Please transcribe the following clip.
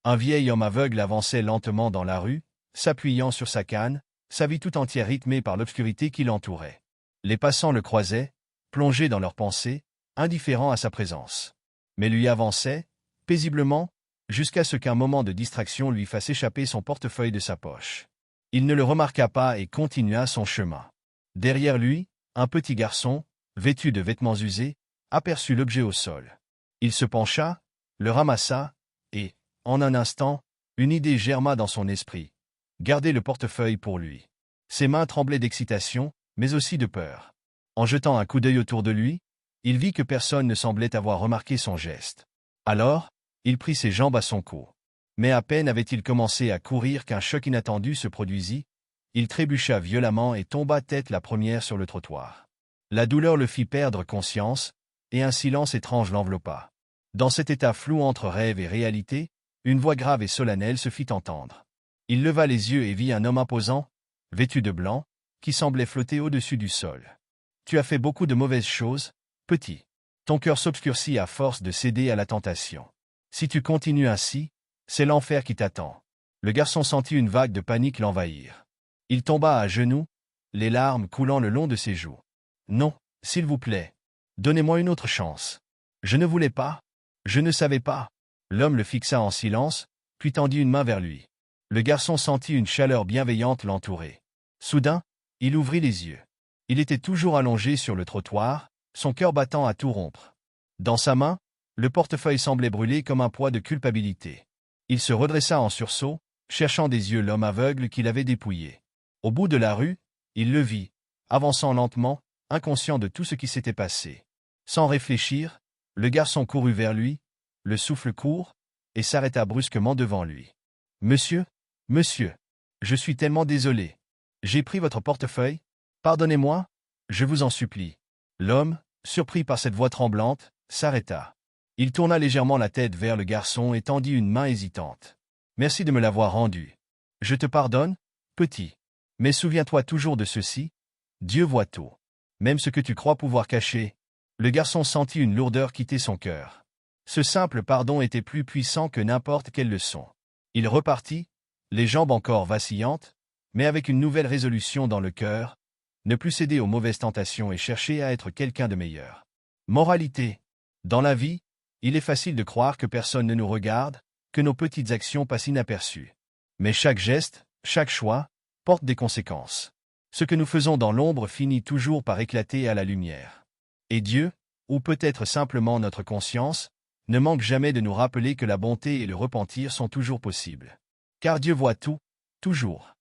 Un vieil homme aveugle avançait lentement dans la rue, s'appuyant sur sa canne, sa vie tout entière rythmée par l'obscurité qui l'entourait. Les passants le croisaient, plongés dans leurs pensées, indifférents à sa présence. Mais lui avançait, paisiblement, jusqu'à ce qu'un moment de distraction lui fasse échapper son portefeuille de sa poche. Il ne le remarqua pas et continua son chemin. Derrière lui, un petit garçon, vêtu de vêtements usés, aperçut l'objet au sol. Il se pencha, le ramassa, et, en un instant, une idée germa dans son esprit. Garder le portefeuille pour lui. Ses mains tremblaient d'excitation, mais aussi de peur. En jetant un coup d'œil autour de lui, il vit que personne ne semblait avoir remarqué son geste. Alors, il prit ses jambes à son cou. Mais à peine avait-il commencé à courir qu'un choc inattendu se produisit, il trébucha violemment et tomba tête la première sur le trottoir. La douleur le fit perdre conscience, et un silence étrange l'enveloppa. Dans cet état flou entre rêve et réalité, une voix grave et solennelle se fit entendre. Il leva les yeux et vit un homme imposant, vêtu de blanc, qui semblait flotter au-dessus du sol. « Tu as fait beaucoup de mauvaises choses, petit. Ton cœur s'obscurcit à force de céder à la tentation. Si tu continues ainsi, c'est l'enfer qui t'attend. » Le garçon sentit une vague de panique l'envahir. Il tomba à genoux, les larmes coulant le long de ses joues. « Non, s'il vous plaît. Donnez-moi une autre chance. Je ne voulais pas. Je ne savais pas. » L'homme le fixa en silence, puis tendit une main vers lui. Le garçon sentit une chaleur bienveillante l'entourer. Soudain, il ouvrit les yeux. Il était toujours allongé sur le trottoir, son cœur battant à tout rompre. Dans sa main, le portefeuille semblait brûler comme un poids de culpabilité. Il se redressa en sursaut, cherchant des yeux l'homme aveugle qu'il avait dépouillé. Au bout de la rue, il le vit, avançant lentement, inconscient de tout ce qui s'était passé. Sans réfléchir, le garçon courut vers lui, le souffle court, et s'arrêta brusquement devant lui. « Monsieur, monsieur, je suis tellement désolé. J'ai pris votre portefeuille. Pardonnez-moi, je vous en supplie. » L'homme, surpris par cette voix tremblante, s'arrêta. Il tourna légèrement la tête vers le garçon et tendit une main hésitante. « Merci de me l'avoir rendu. Je te pardonne, petit. Mais souviens-toi toujours de ceci, Dieu voit tout. Même ce que tu crois pouvoir cacher. » Le garçon sentit une lourdeur quitter son cœur. Ce simple pardon était plus puissant que n'importe quelle leçon. Il repartit, les jambes encore vacillantes, mais avec une nouvelle résolution dans le cœur, ne plus céder aux mauvaises tentations et chercher à être quelqu'un de meilleur. Moralité. Dans la vie, il est facile de croire que personne ne nous regarde, que nos petites actions passent inaperçues. Mais chaque geste, chaque choix, porte des conséquences. Ce que nous faisons dans l'ombre finit toujours par éclater à la lumière. Et Dieu, ou peut-être simplement notre conscience, ne manque jamais de nous rappeler que la bonté et le repentir sont toujours possibles. Car Dieu voit tout, toujours.